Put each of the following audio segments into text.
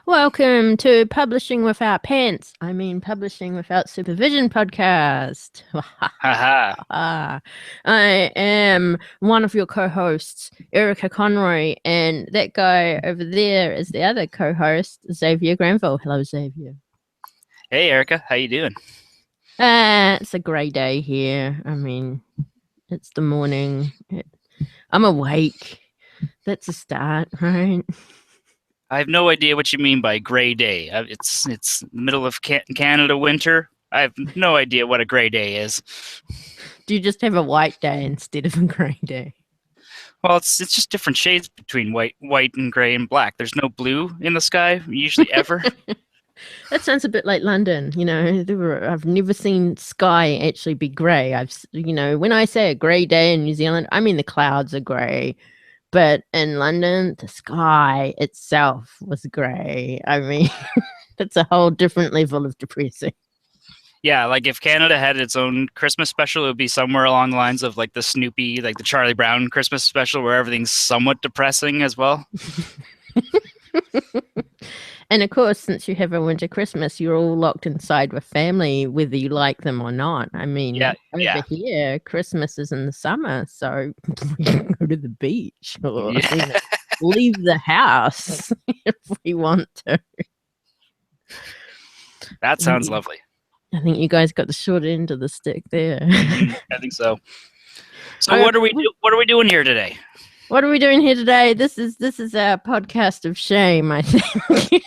Welcome to Publishing Without Pants. Publishing Without Supervision podcast. Haha. I am one of your co-hosts, Erica Conroy, and that guy over there is the other co-host, Xavier Granville. Hello, Xavier. Hey, Erica. How you doing? It's a grey day here. It's the morning. I'm awake. That's a start, right? I have no idea what you mean by gray day. It's middle of Canada winter. I have no idea what a gray day is. Do you just have a white day instead of a grey day? Well, it's just different shades between white and gray and black. There's no blue in the sky usually ever. That sounds a bit like London. I've never seen sky actually be grey. When I say a grey day in New Zealand, I mean the clouds are grey. But in London, the sky itself was grey. That's a whole different level of depressing. Yeah, like if Canada had its own Christmas special, it would be somewhere along the lines of like the Snoopy, like the Charlie Brown Christmas special, where everything's somewhat depressing as well. And of course, since you have a winter Christmas, you're all locked inside with family, whether you like them or not. Over here, Christmas is in the summer, so we can go to the beach or leave the house if we want to. That sounds lovely. I think you guys got the short end of the stick there. I think so. So what are we doing here today? What are we doing here today? This is our podcast of shame, I think.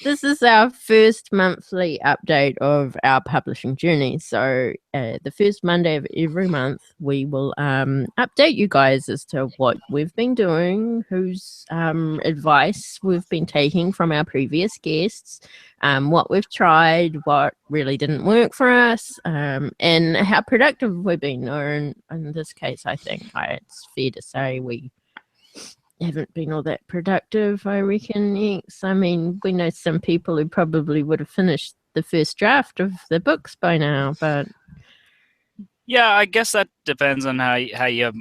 This is our first monthly update of our publishing journey. So the first Monday of every month, we will update you guys as to what we've been doing, whose advice we've been taking from our previous guests, what we've tried, what really didn't work for us, and how productive we've been. Or in this case, I think it's fair to say we haven't been all that productive, I reckon. Yes. We know some people who probably would have finished the first draft of the books by now, but yeah, I guess that depends on how you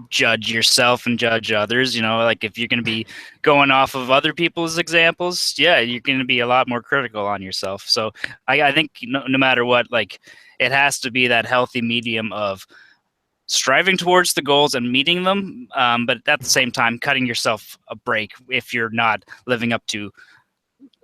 judge yourself and judge others. Like if you're going to be going off of other people's examples, yeah, you're going to be a lot more critical on yourself. So I think no matter what, like it has to be that healthy medium of striving towards the goals and meeting them, but at the same time cutting yourself a break if you're not living up to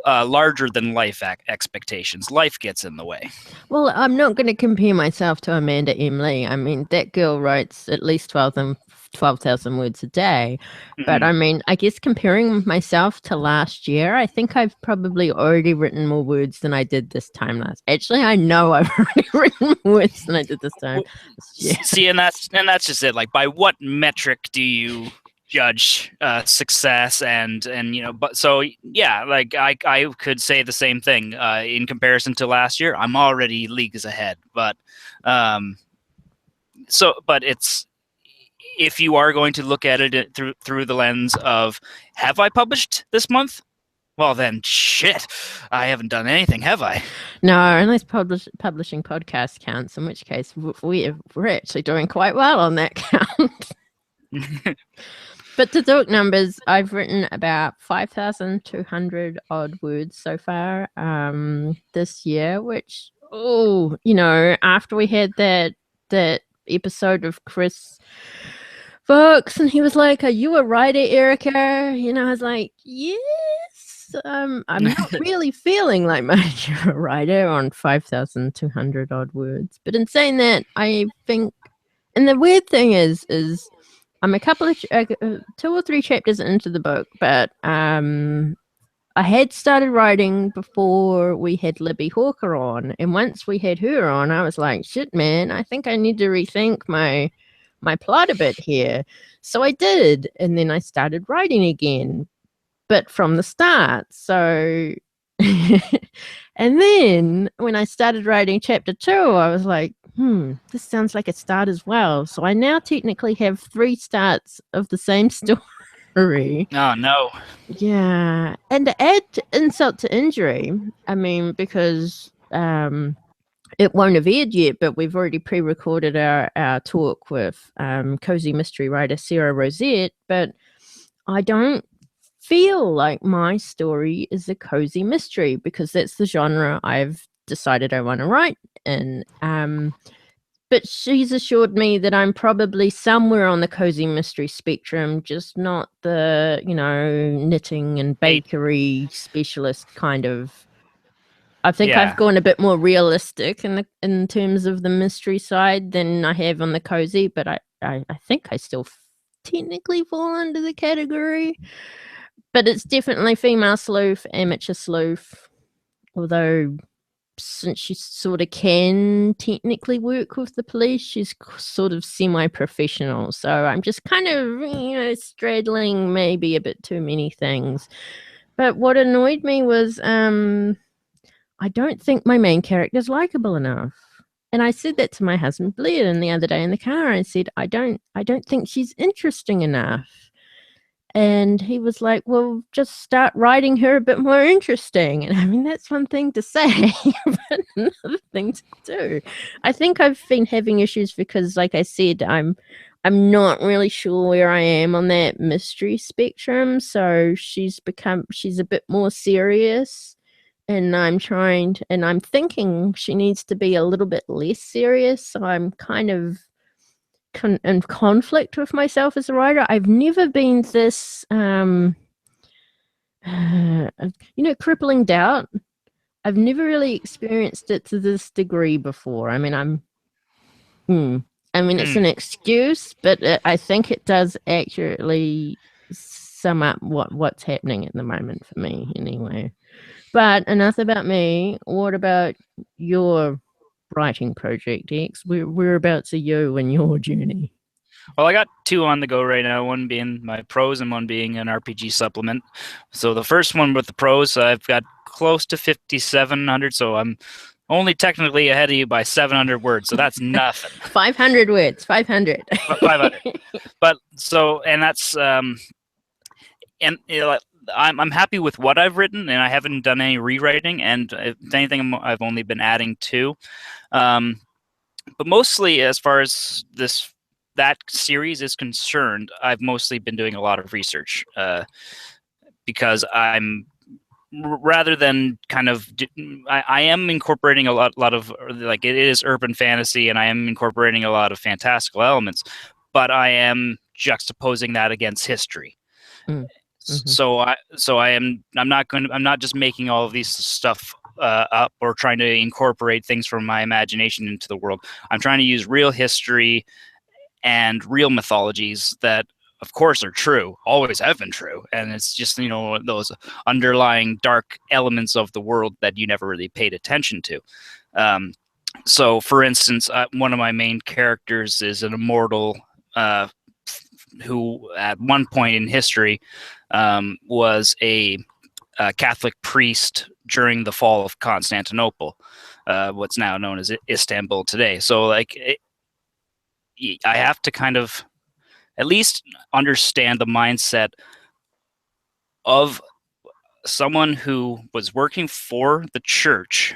larger than life expectations. Life gets in the way. Well, I'm not going to compare myself to Amanda Emily. That girl writes at least 12,000 words a day. But I guess comparing myself to last year, I think I've probably already written more words than I did this time last. Actually, I know I've already written more words than I did this time. See, and that's just it. Like, by what metric do you judge success? And but so yeah, like I could say the same thing in comparison to last year. I'm already leagues ahead, but it's, if you are going to look at it through the lens of, have I published this month? Well, then shit, I haven't done anything, have I? No, unless publishing podcast counts, in which case we're actually doing quite well on that count. But to talk numbers, I've written about 5,200 odd words so far this year, which, after we had that episode of Chris Fox, and he was like, "Are you a writer, Erica?" I was like, yes. I'm not really feeling like much of a writer on 5,200 odd words. But in saying that, I think, and the weird thing is I'm a couple of 2 or 3 chapters into the book, but I had started writing before we had Libby Hawker on, and once we had her on, I was like, shit, man, I think I need to rethink my plot a bit here. So I did, and then I started writing again, but from the start. So and then when I started writing chapter 2, I was like, this sounds like a start as well. So I now technically have 3 starts of the same story. Oh, no. Yeah. And to add insult to injury, because it won't have aired yet, but we've already pre-recorded our talk with cozy mystery writer Sarah Rosette, but I don't feel like my story is a cozy mystery because that's the genre I've decided I want to write in. But she's assured me that I'm probably somewhere on the cozy mystery spectrum, just not the, knitting and bakery specialist kind of. I think I've gone a bit more realistic in terms of the mystery side than I have on the cozy, but I think I still technically fall under the category. But it's definitely female sleuth, amateur sleuth, although since she sort of can technically work with the police, she's sort of semi-professional. So I'm just kind of, straddling maybe a bit too many things. But what annoyed me was I don't think my main character is likable enough. And I said that to my husband Blair the other day in the car. I said, I don't think she's interesting enough. And he was like, well, just start writing her a bit more interesting. And I mean, that's one thing to say, but another thing to do. I think I've been having issues because, like I said, I'm not really sure where I am on that mystery spectrum. So she's a bit more serious. And I'm thinking she needs to be a little bit less serious. So I'm kind of in conflict with myself as a writer. I've never been this, crippling doubt. I've never really experienced it to this degree before. I mean, it's an excuse, but I think it does accurately sum up what's happening at the moment for me, anyway. But enough about me. What about your writing project, X? Whereabouts are you in your journey? Well, I got two on the go right now, one being my prose and one being an RPG supplement. So the first one with the prose, I've got close to 5,700, so I'm only technically ahead of you by 700 words, so that's nothing. 500 words, 500. 500. But so, and that's, I'm happy with what I've written, and I haven't done any rewriting, and if anything, I've only been adding to. But mostly, as far as that series is concerned, I've mostly been doing a lot of research because I'm rather than kind of I am incorporating a lot of, like, it is urban fantasy, and I am incorporating a lot of fantastical elements, but I am juxtaposing that against history. So I'm not just making all of these stuff up or trying to incorporate things from my imagination into the world. I'm trying to use real history and real mythologies that, of course, are true, always have been true, and it's just, those underlying dark elements of the world that you never really paid attention to. So, for instance, one of my main characters is an immortal who, at one point in history, was a Catholic priest during the fall of Constantinople, what's now known as Istanbul today. So, like, I have to kind of at least understand the mindset of someone who was working for the church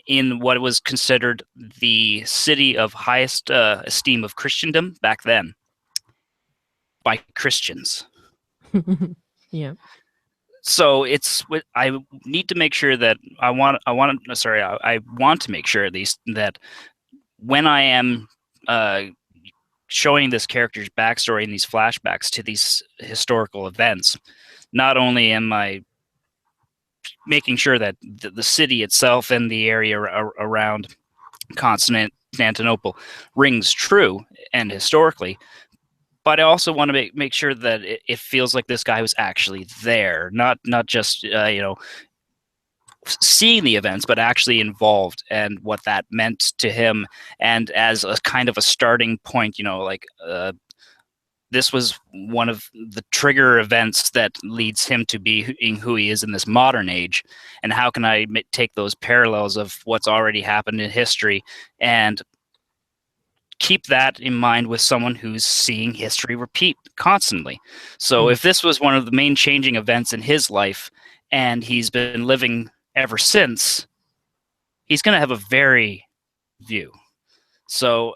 in what was considered the city of highest esteem of Christendom back then by Christians. Yeah. So I need to make sure that I want to make sure, at least, that when I am showing this character's backstory and these flashbacks to these historical events, not only am I making sure that the city itself and the area around Constantinople rings true and historically, but I also want to make sure that it feels like this guy was actually there, not just seeing the events, but actually involved, and what that meant to him, and as a kind of a starting point, this was one of the trigger events that leads him to being who he is in this modern age, and how can I take those parallels of what's already happened in history and keep that in mind with someone who's seeing history repeat constantly. So if this was one of the main changing events in his life, and he's been living ever since, he's going to have a view. So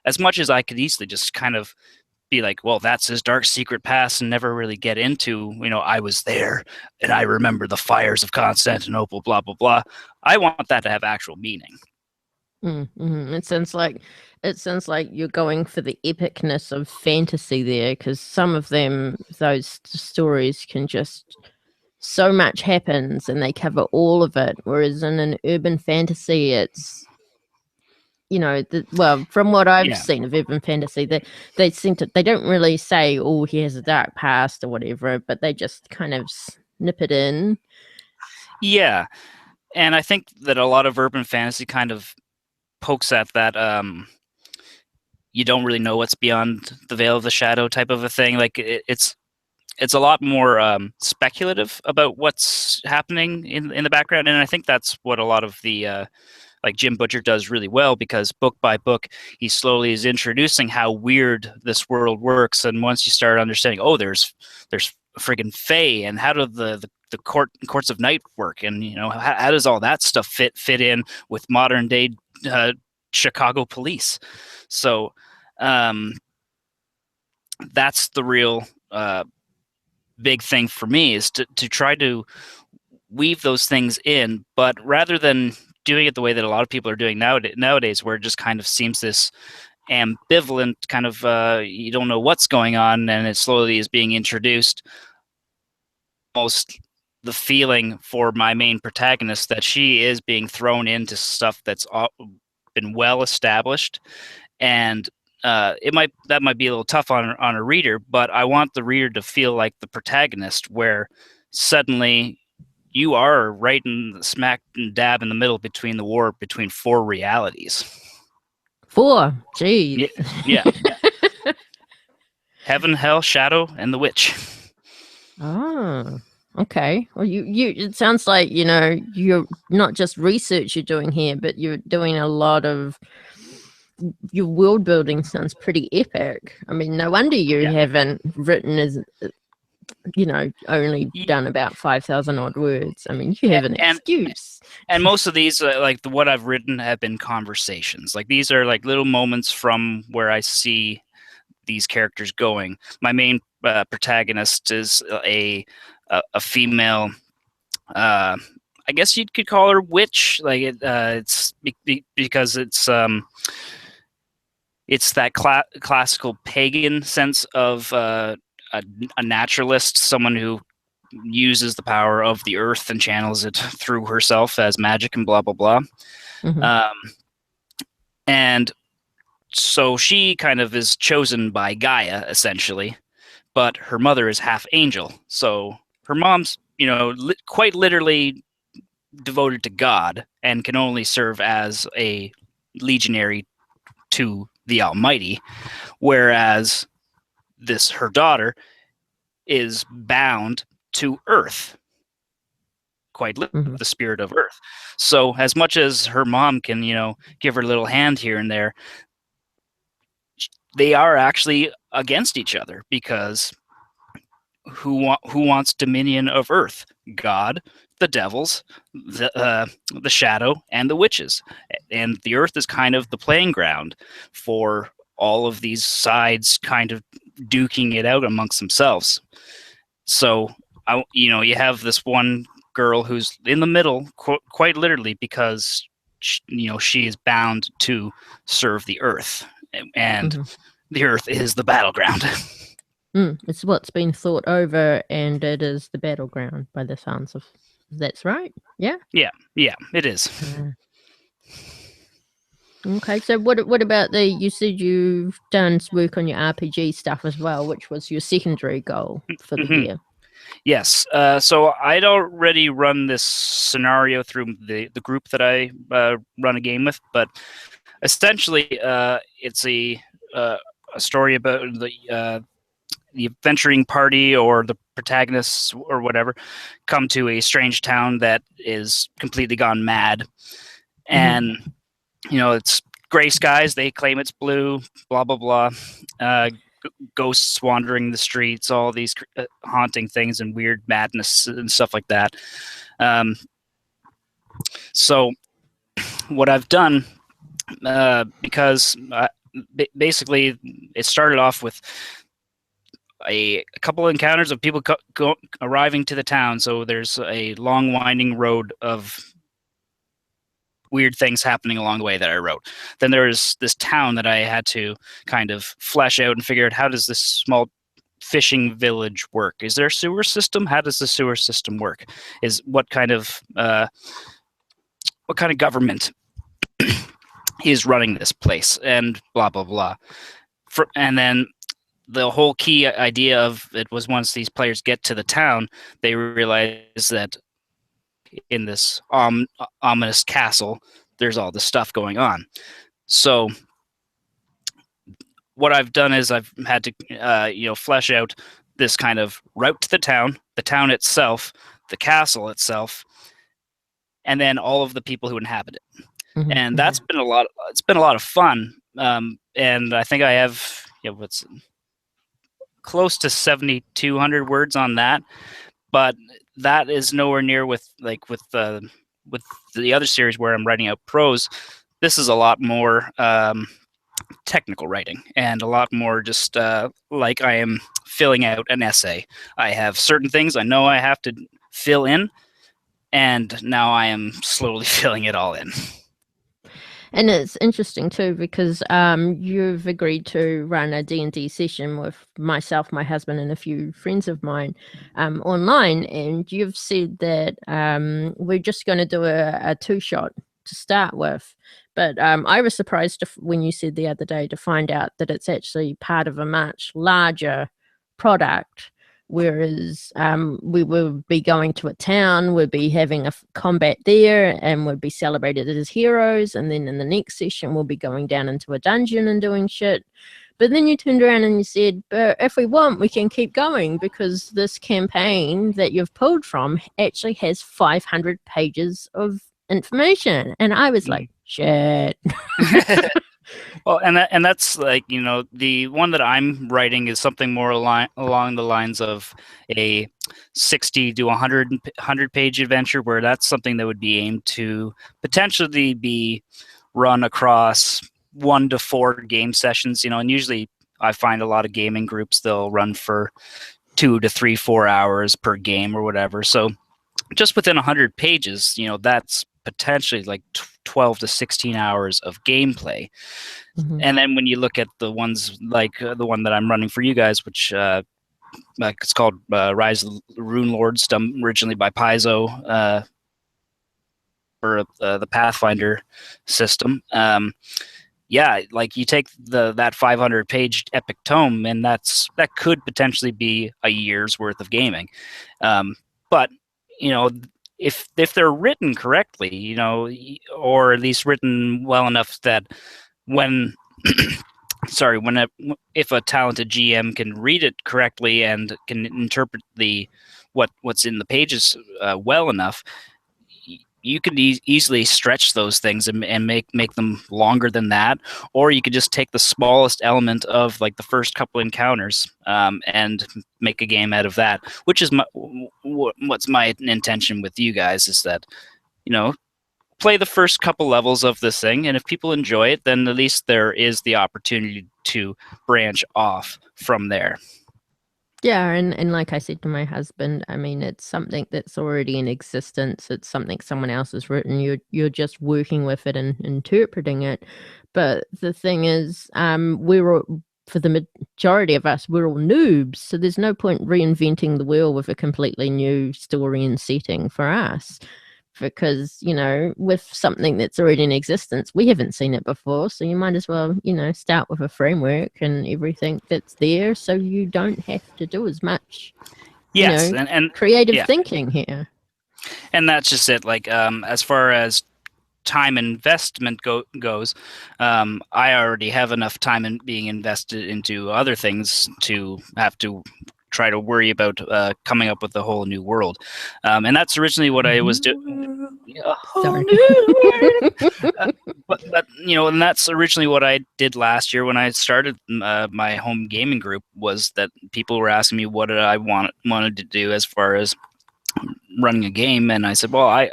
as much as I could easily just kind of be like, well, that's his dark secret past, and never really get into, I was there and I remember the fires of Constantinople, blah, blah, blah. I want that to have actual meaning. Mm-hmm. It sounds like you're going for the epicness of fantasy there, because some of those stories can just, so much happens and they cover all of it, whereas in an urban fantasy, it's, from what I've seen of urban fantasy, they don't really say, oh, he has a dark past or whatever, but they just kind of snip it in. Yeah, and I think that a lot of urban fantasy kind of pokes at that you don't really know what's beyond the veil of the shadow type of a thing. Like it's a lot more speculative about what's happening in the background, and I think that's what a lot of the like Jim Butcher does really well, because book by book he slowly is introducing how weird this world works, and once you start understanding, oh, there's friggin' Fae, and how do the courts of night work, and how does all that stuff fit in with modern day Chicago police. So that's the real big thing for me, is to try to weave those things in, but rather than doing it the way that a lot of people are doing nowadays, where it just kind of seems this ambivalent kind of you don't know what's going on, and it slowly is being introduced. Almost the feeling for my main protagonist that she is being thrown into stuff that's been well established, and that might be a little tough on a reader, but I want the reader to feel like the protagonist, where suddenly you are right in the smack and dab in the middle between the war between 4 realities. 4, geez. Yeah. Heaven, hell, shadow, and the witch. Oh, okay. Well, it sounds like, you're not just research you're doing here, but you're doing a lot of, your world building sounds pretty epic. I mean, no wonder you haven't written as, only done about 5,000 odd words. I mean, you have an excuse. And most of these, what I've written, have been conversations. Like, these are like little moments from where I see these characters going. My main protagonist is a female. I guess you could call her witch. Like it's because it's that classical pagan sense of a naturalist, someone who uses the power of the earth and channels it through herself as magic and blah blah blah. Mm-hmm. And so she kind of is chosen by Gaia, essentially, but her mother is half angel. So her mom's, quite literally devoted to God and can only serve as a legionary to the Almighty, whereas her daughter is bound to Earth, quite literally, the spirit of Earth. So as much as her mom can, give her a little hand here and there, they are actually against each other, because who wants dominion of Earth? God, the devils, the shadow, and the witches. And the Earth is kind of the playing ground for all of these sides kind of duking it out amongst themselves. So, you have this one girl who's in the middle, quite literally, because she is bound to serve the Earth, and the Earth is the battleground. It's what's been thought over, and it is the battleground by the sounds of. That's right. Yeah. Yeah, it is. Okay, so what about you said you've done work on your RPG stuff as well, which was your secondary goal for the year? Yes. So I'd already run this scenario through the group that I run a game with, but essentially it's a story about the adventuring party, or the protagonists or whatever, come to a strange town that is completely gone mad. And, it's gray skies. They claim it's blue, blah, blah, blah. Ghosts wandering the streets, all these haunting things and weird madness and stuff like that. So what I've done, because basically it started off with a couple of encounters of people arriving to the town. So there's a long winding road of weird things happening along the way that I wrote. Then there's this town that I had to kind of flesh out and figure out, how does this small fishing village work? Is there a sewer system? How does the sewer system work? What kind of government is running this place, and blah blah blah. And then the whole key idea of it was, once these players get to the town, they realize that in this ominous castle, there's all this stuff going on. So what I've done is I've had to flesh out this kind of route to the town itself, the castle itself, and then all of the people who inhabit it. Mm-hmm. And that's been it's been a lot of fun. And I think I have what's close to 7,200 words on that, but that is nowhere near with the other series where I'm writing out prose. This is a lot more technical writing, and a lot more just like I am filling out an essay. I have certain things I know I have to fill in, and now I am slowly filling it all in. And it's interesting too, because you've agreed to run a D&D session with myself, my husband, and a few friends of mine online. And you've said that we're just going to do a two-shot to start with. But I was surprised when you said the other day to find out that it's actually part of a much larger product. Whereas we will be going to a town, we'll be having a combat there, and we'll be celebrated as heroes. And then in the next session, we'll be going down into a dungeon and doing shit. But then you turned around and you said, but if we want, we can keep going, because this campaign that you've pulled from actually has 500 pages of information. And I was like, shit. Well, and that's like, the one that I'm writing is something more along the lines of a 60 to 100 page adventure, where that's something that would be aimed to potentially be run across 1 to 4 game sessions. And usually I find a lot of gaming groups, they'll run for 2 to 3, 4 hours per game or whatever. So just within 100 pages, that's potentially like 12 to 16 hours of gameplay. Mm-hmm. And then when you look at the ones like the one that I'm running for you guys, which it's called Rise of the Rune Lords, done originally by Paizo for the Pathfinder system. Like you take that 500 page epic tome, and that could potentially be a year's worth of gaming. But if they're written correctly, or at least written well enough that when if a talented GM can read it correctly and can interpret what's in the pages well enough, you could easily stretch those things and make them longer than that. Or you could just take the smallest element of like the first couple encounters and make a game out of that, which is what's my intention with you guys, is that, play the first couple levels of this thing, and if people enjoy it, then at least there is the opportunity to branch off from there. Yeah, and like I said to my husband, I mean, it's something that's already in existence. It's something someone else has written. You're just working with it and interpreting it. But the thing is, for the majority of us, we're all noobs. So there's no point reinventing the wheel with a completely new story and setting for us. Because, with something that's already in existence, we haven't seen it before. So you might as well, start with a framework and everything that's there, so you don't have to do as much, and creative thinking here. And that's just it. Like, as far as time investment goes, I already have enough time being invested into other things to have to try to worry about coming up with a whole new world, and that's originally what I was doing. But and that's originally what I did last year when I started my home gaming group, was that people were asking me what I wanted to do as far as running a game, and I said, well, I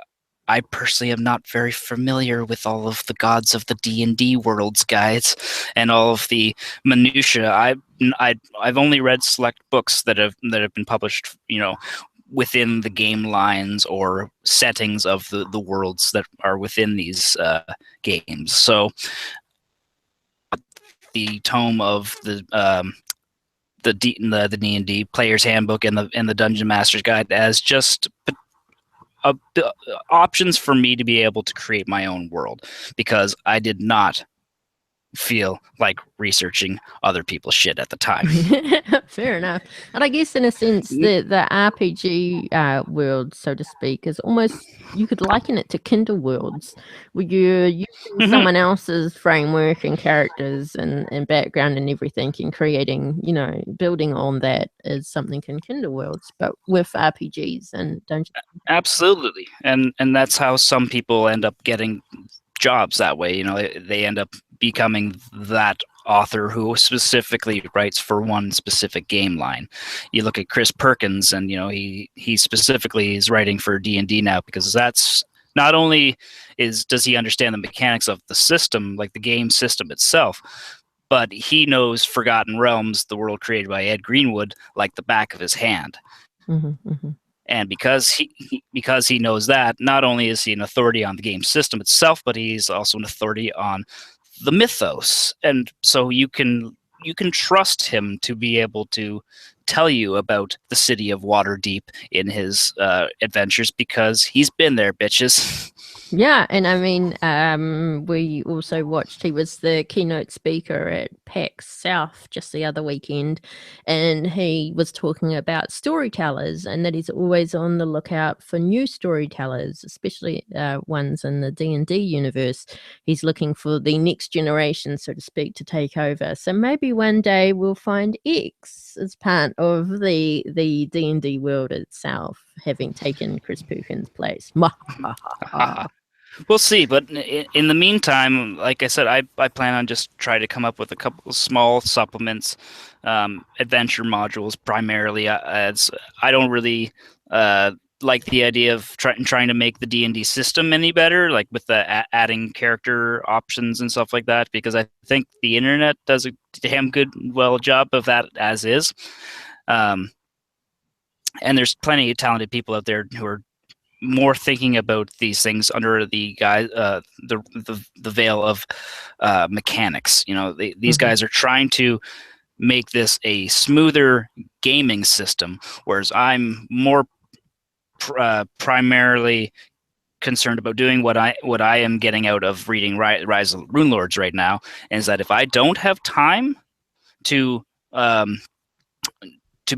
I personally am not very familiar with all of the gods of the D&D worlds, guys, and all of the minutia. I've only read select books that have been published, within the game lines or settings of the worlds that are within these games. So the tome of the D&D Player's Handbook and the Dungeon Master's Guide as just options for me to be able to create my own world, because I did not feel like researching other people's shit at the time. Fair enough. And I guess in a sense the RPG world, so to speak, is almost, you could liken it to Kindle worlds, where you're using someone else's framework and characters and background and everything, and creating, building on that is something in Kindle worlds, but with RPGs and Dungeons. Absolutely. And that's how some people end up getting jobs that way. They end up becoming that author who specifically writes for one specific game line. You look at Chris Perkins, and he specifically is writing for D&D now, because that's not only does he understand the mechanics of the system, like the game system itself, but he knows Forgotten Realms, the world created by Ed Greenwood, like the back of his hand. And because he knows that, not only is he an authority on the game system itself, but he's also an authority on the mythos. And so you can trust him to be able to tell you about the city of Waterdeep in his adventures, because he's been there, bitches. Yeah, and I mean, we also watched, he was the keynote speaker at PAX South just the other weekend, and he was talking about storytellers, and that he's always on the lookout for new storytellers, especially ones in the D&D universe. He's looking for the next generation, so to speak, to take over. So maybe one day we'll find X as part of the D&D world itself, having taken Chris Perkins' place. We'll see, but in the meantime, like I said, I plan on just trying to come up with a couple of small supplements, adventure modules primarily, as I don't really like the idea of trying to make the D&D system any better, like with the adding character options and stuff like that, because I think the internet does a damn well job of that as is. And there's plenty of talented people out there who are more thinking about these things under the veil of mechanics. These guys are trying to make this a smoother gaming system, whereas I'm more primarily concerned about doing what I am getting out of reading Rise of Runelords right now, is that if I don't have time to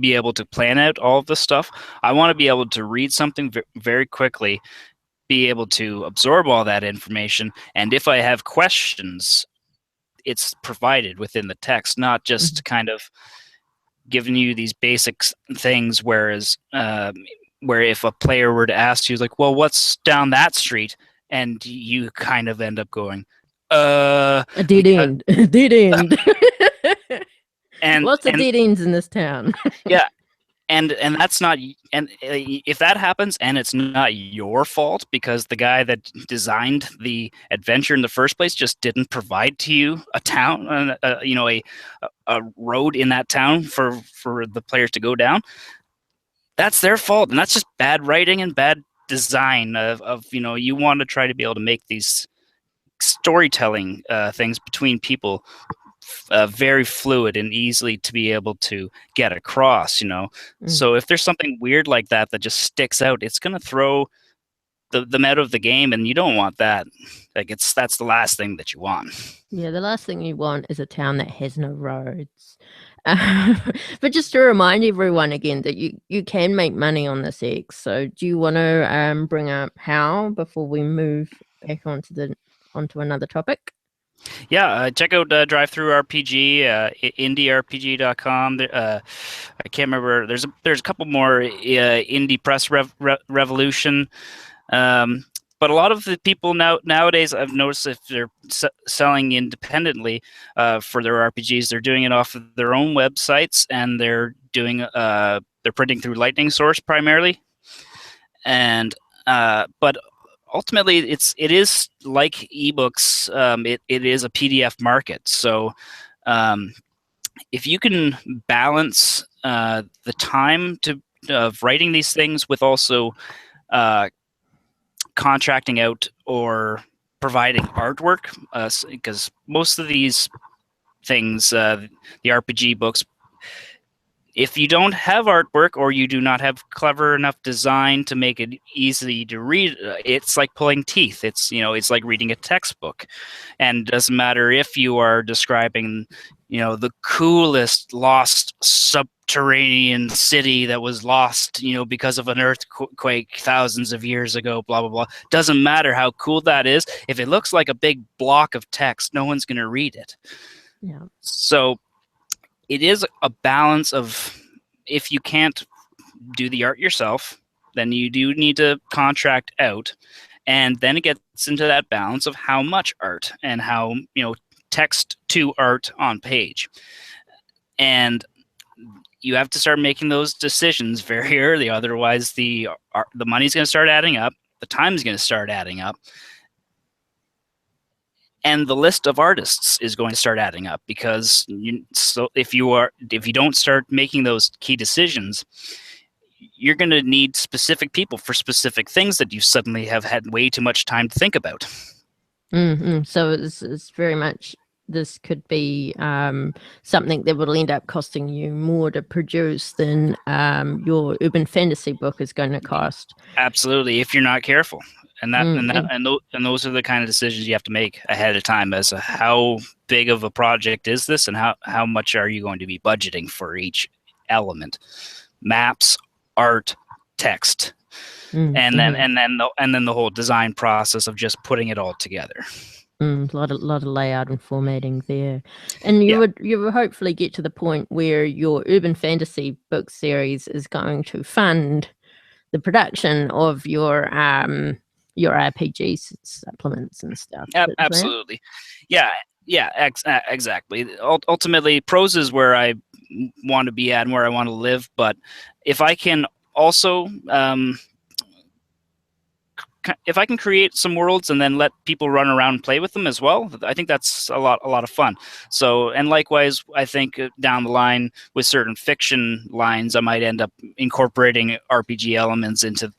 be able to plan out all of this stuff, I want to be able to read something very quickly, be able to absorb all that information, and if I have questions, it's provided within the text, not just kind of giving you these basic things, whereas where if a player were to ask you, like, well, what's down that street, and you kind of end up going, a dead end. Dead end. And lots of dead ends in this town. Yeah, and that's not, and if that happens and it's not your fault, because the guy that designed the adventure in the first place just didn't provide to you a town, a road in that town for the players to go down, that's their fault, and that's just bad writing and bad design of you want to try to be able to make these storytelling things between people very fluid and easily to be able to get across, So if there's something weird like that just sticks out, it's going to throw them out of the game, and you don't want that. That's the last thing that you want. Yeah, the last thing you want is a town that has no roads. But just to remind everyone again that you can make money on this X. So do you want to bring up how before we move back onto another topic? Yeah, check out DriveThruRPG, IndieRPG.com. I can't remember. There's a couple more, Indie Press Revolution. But a lot of the people nowadays, I've noticed, if they're selling independently for their RPGs, they're doing it off of their own websites, and they're printing through Lightning Source primarily. And but ultimately it is like ebooks. It is a PDF market. So if you can balance the time of writing these things with also contracting out or providing artwork, because most of these things, the RPG books, if you don't have artwork or you do not have clever enough design to make it easy to read, it's like pulling teeth. It's like reading a textbook, and it doesn't matter if you are describing, the coolest lost subterranean city that was lost, because of an earthquake thousands of years ago, blah, blah, blah. Doesn't matter how cool that is. If it looks like a big block of text, no one's going to read it. Yeah. So it is a balance of, if you can't do the art yourself, then you do need to contract out. And then it gets into that balance of how much art and how, text to art on page. And you have to start making those decisions very early. Otherwise, the money's going to start adding up. The time's going to start adding up. And the list of artists is going to start adding up, because if you don't start making those key decisions, you're going to need specific people for specific things that you suddenly have had way too much time to think about. Mm-hmm. So it's very much, this could be something that will end up costing you more to produce than your urban fantasy book is going to cost. Absolutely, if you're not careful. And those are the kind of decisions you have to make ahead of time, as to how big of a project is this, and how much are you going to be budgeting for each element: maps, art, text, and then the whole design process of just putting it all together. A lot of layout and formatting there, and you would hopefully get to the point where your urban fantasy book series is going to fund the production of your RPG supplements and stuff. Absolutely. Yeah, exactly. Ultimately, prose is where I want to be at and where I want to live. But if I can also, if I can create some worlds and then let people run around and play with them as well, I think that's a lot of fun. So, and likewise, I think down the line with certain fiction lines, I might end up incorporating RPG elements into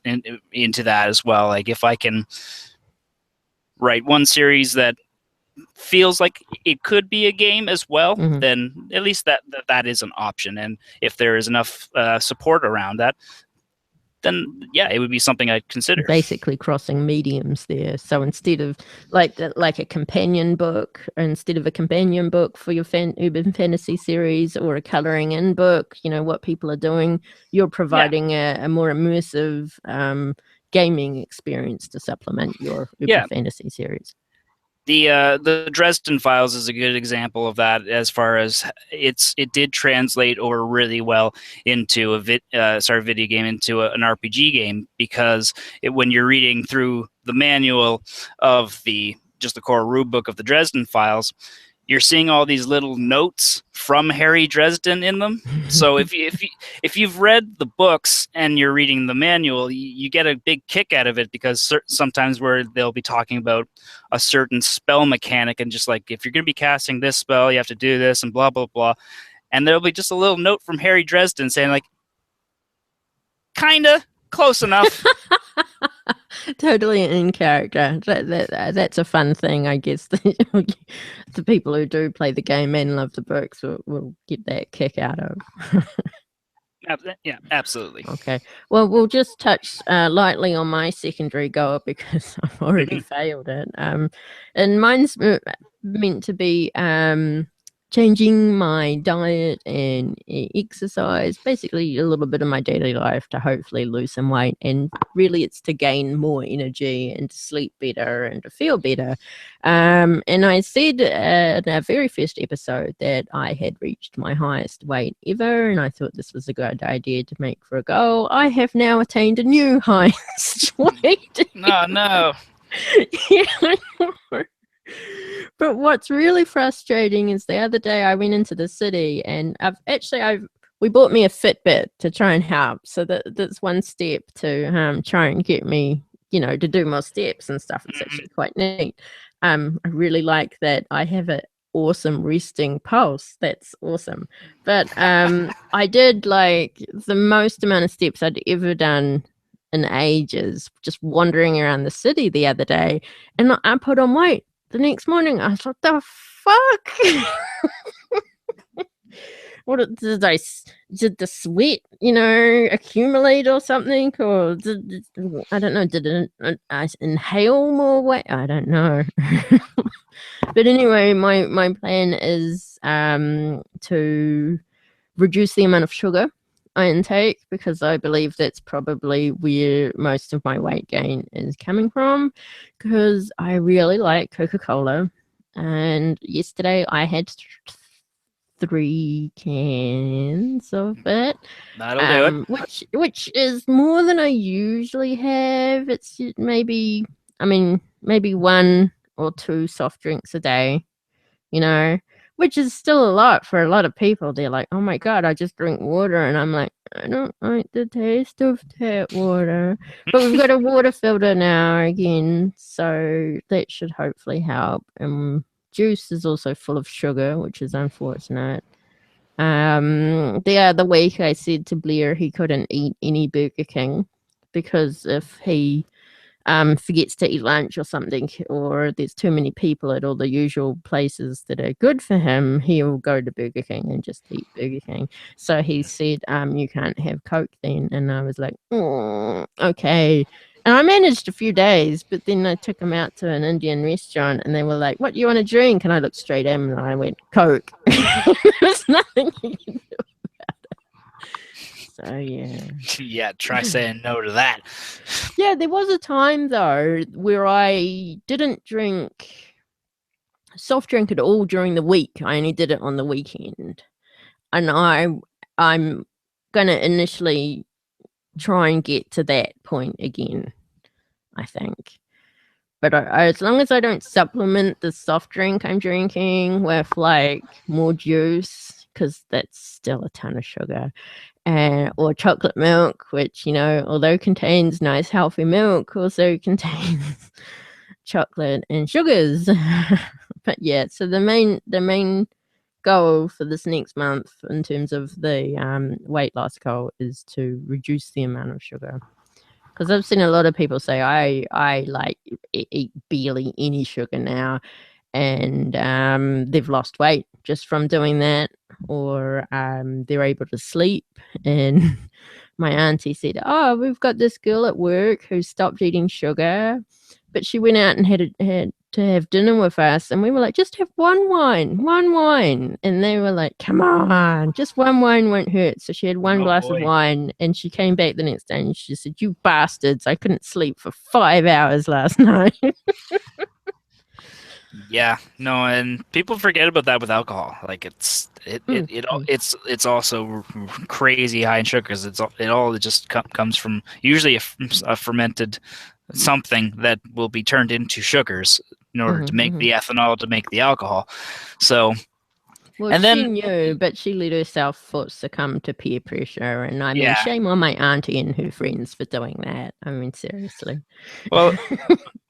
that as well. Like if I can write one series that feels like it could be a game as well, then at least that is an option. And if there is enough support around that, then yeah, it would be something I'd consider. Basically crossing mediums there. So instead of like a companion book, instead of a companion book for your urban fantasy series, or a coloring in book, what people are doing, you're providing a more immersive gaming experience to supplement your urban fantasy series. The Dresden Files is a good example of that, as far as it did translate over really well into a video game, into an RPG game, because when you're reading through the manual of just the core rulebook of the Dresden Files, you're seeing all these little notes from Harry Dresden in them. So if you've read the books and you're reading the manual, you get a big kick out of it, because sometimes where they'll be talking about a certain spell mechanic, and just like, if you're going to be casting this spell, you have to do this, and blah, blah, blah. And there'll be just a little note from Harry Dresden saying, like, kinda, close enough. Totally in character. That's a fun thing, I guess. The people who do play the game and love the books will get that kick out of. Yeah, absolutely. Okay. Well, we'll just touch lightly on my secondary goal, because I've already failed it. And mine's meant to be changing my diet and exercise, basically a little bit of my daily life, to hopefully lose some weight. And really it's to gain more energy and to sleep better and to feel better. And I said in our very first episode that I had reached my highest weight ever, and I thought this was a good idea to make for a goal. I have now attained a new highest weight. No. Yeah, I know. But what's really frustrating is the other day I went into the city, and we bought me a Fitbit to try and help. So that's one step to try and get me to do more steps and stuff. It's actually quite neat. I really like that I have an awesome resting pulse. That's awesome. But I did like the most amount of steps I'd ever done in ages, just wandering around the city the other day, and I put on weight the next morning. I thought, the fuck. What did did the sweat, accumulate or something, or I don't know, did I inhale more weight? I don't know. But anyway, my plan is to reduce the amount of sugar I intake, because I believe that's probably where most of my weight gain is coming from, because I really like Coca-Cola, and yesterday I had 3 cans of it, That'll do it. which is more than I usually have. It's maybe 1 or 2 soft drinks a day, which is still a lot for a lot of people. They're like, oh my God, I just drink water. And I'm like, I don't like the taste of tap water. But we've got a water filter now again, so that should hopefully help. Juice is also full of sugar, which is unfortunate. The other week I said to Blair he couldn't eat any Burger King, because if he forgets to eat lunch or something, or there's too many people at all the usual places that are good for him, he'll go to Burger King and just eat Burger King. So he said, you can't have Coke then. And I was like, oh, okay. And I managed a few days, but then I took him out to an Indian restaurant and they were like, what do you want to drink? And I looked straight at him and I went, Coke. There's nothing you can do about it. So, yeah. Yeah, try saying no to that. Yeah, there was a time, though, where I didn't drink soft drink at all during the week. I only did it on the weekend. And I'm going to initially try and get to that point again, I think. But as long as I don't supplement the soft drink I'm drinking with like more juice, because that's still a ton of sugar, or chocolate milk, which, although contains nice healthy milk, also contains chocolate and sugars. But yeah, so the main goal for this next month in terms of the weight loss goal is to reduce the amount of sugar, because I've seen a lot of people say I like eat barely any sugar now, and they've lost weight just from doing that, or they're able to sleep. And my auntie said, oh, we've got this girl at work who stopped eating sugar, but she went out and had to have dinner with us, and we were like, just have one wine. And they were like, come on, just one wine won't hurt. So she had one glass of wine, and she came back the next day and she said, you bastards, I couldn't sleep for 5 hours last night. Yeah, no, and people forget about that with alcohol. Like it's also crazy high in sugars. It just comes from usually a fermented something that will be turned into sugars in order to make the ethanol to make the alcohol. So, well, and she knew, but she let herself succumb to peer pressure. And I mean, shame on my auntie and her friends for doing that. I mean, seriously. Well,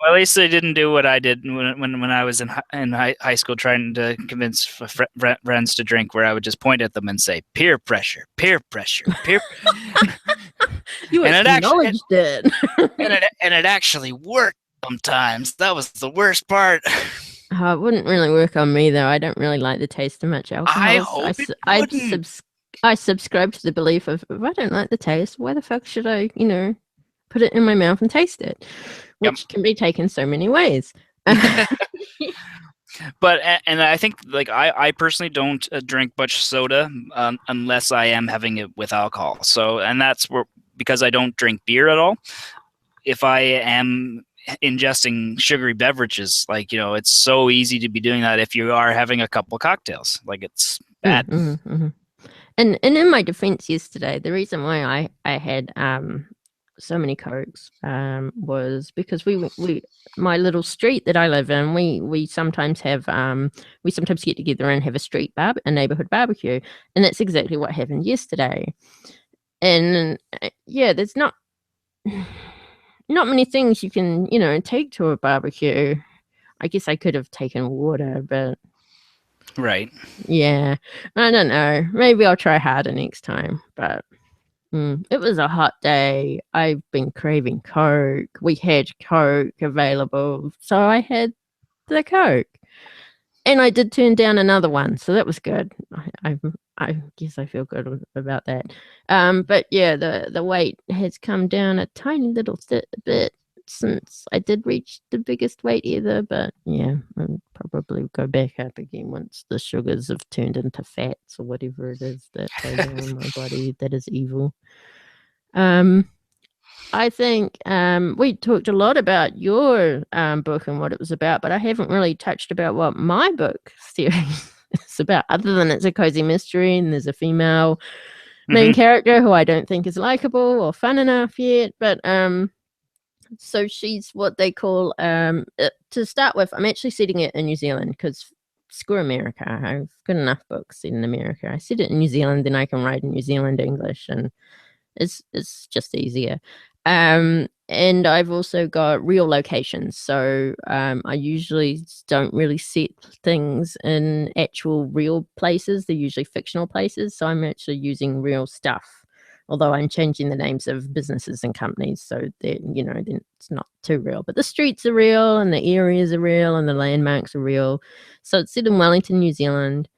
at least they didn't do what I did when I was in high school, trying to convince friends to drink, where I would just point at them and say, peer pressure, peer pressure, peer. You acknowledged it. and it actually worked sometimes. That was the worst part. It wouldn't really work on me, though. I don't really like the taste of much alcohol. I hope it wouldn't. I subscribe to the belief of, if I don't like the taste, why the fuck should I, put it in my mouth and taste it? Which can be taken so many ways. But I think, like, I personally don't drink much soda unless I am having it with alcohol. So, and that's because I don't drink beer at all. If I am ingesting sugary beverages, like, it's so easy to be doing that if you are having a couple cocktails. Like, it's bad. And in my defense yesterday, the reason why I had so many Cokes was because my little street that I live in, we sometimes have we sometimes get together and have a neighborhood barbecue, and that's exactly what happened yesterday. And yeah, there's not not many things you can, take to a barbecue. I guess I could have taken water, but Right. yeah, I don't know. Maybe I'll try harder next time. But it was a hot day. I've been craving Coke. We had Coke available, so I had the Coke. And I did turn down another one, so that was good. I guess I feel good about that. But yeah, the weight has come down a tiny little bit since I did reach the biggest weight ever. But yeah, I'll probably go back up again once the sugars have turned into fats or whatever it is that goes on in my body that is evil. I think we talked a lot about your book and what it was about, but I haven't really touched about what my book series is about, other than it's a cozy mystery and there's a female main character who I don't think is likable or fun enough yet. But so she's what they call to start with. I'm actually setting it in New Zealand because screw America. I've got enough books set in America. I set it in New Zealand, then I can write in New Zealand English, and it's just easier. And I've also got real locations, so I usually don't really set things in actual real places. They're usually fictional places, so I'm actually using real stuff, although I'm changing the names of businesses and companies, so they're, then it's not too real. But the streets are real, and the areas are real, and the landmarks are real. So it's set in Wellington, New Zealand.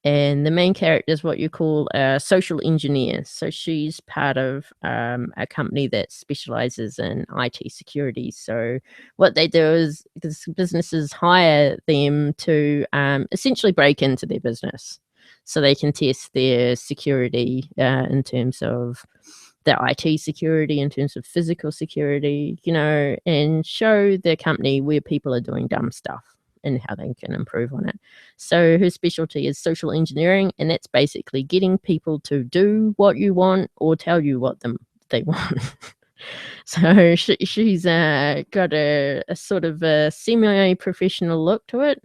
And the main character is what you call a social engineer. So she's part of a company that specializes in IT security. So what they do is businesses hire them to essentially break into their business so they can test their security in terms of their IT security, in terms of physical security, and show their company where people are doing dumb stuff and how they can improve on it. So her specialty is social engineering, and that's basically getting people to do what you want or tell you what they want. So she's got a sort of a semi-professional look to it.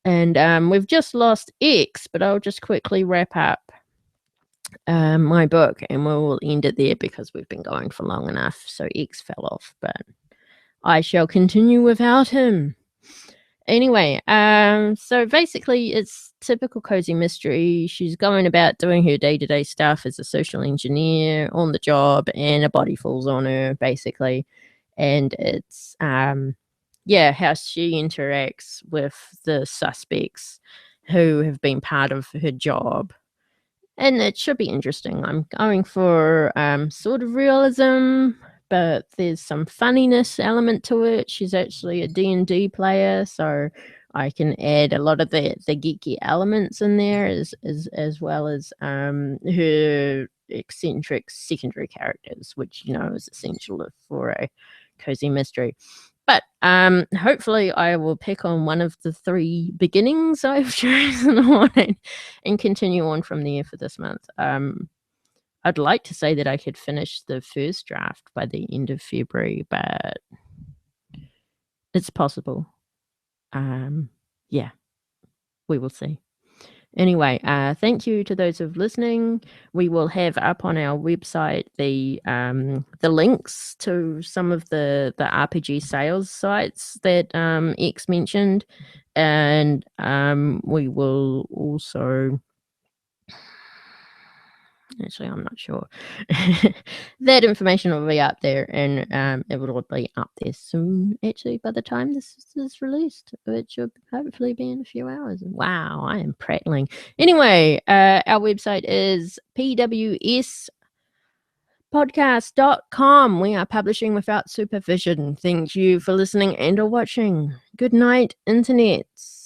And we've just lost X, but I'll just quickly wrap up my book and we'll end it there because we've been going for long enough. So X fell off, but I shall continue without him. Anyway, so basically it's typical cozy mystery. She's going about doing her day-to-day stuff as a social engineer on the job, and a body falls on her, basically. And it's how she interacts with the suspects who have been part of her job. And it should be interesting. I'm going for sort of realism, but there's some funniness element to it. She's actually a D&D player, so I can add a lot of the geeky elements in there, as well as her eccentric secondary characters, which is essential for a cozy mystery. But hopefully I will pick on one of the 3 beginnings I've chosen on and continue on from there for this month. I'd like to say that I could finish the first draft by the end of February, but it's possible. Yeah, we will see. Anyway, thank you to those of listening. We will have up on our website the links to some of the RPG sales sites that X mentioned, and we will also. Actually, I'm not sure. That information will be up there, and it will be up there soon. Actually, by the time this is released, which should hopefully be in a few hours. Wow, I am prattling. Anyway, our website is PWS podcast.com. We are publishing without supervision. Thank you for listening and or watching. Good night, internets.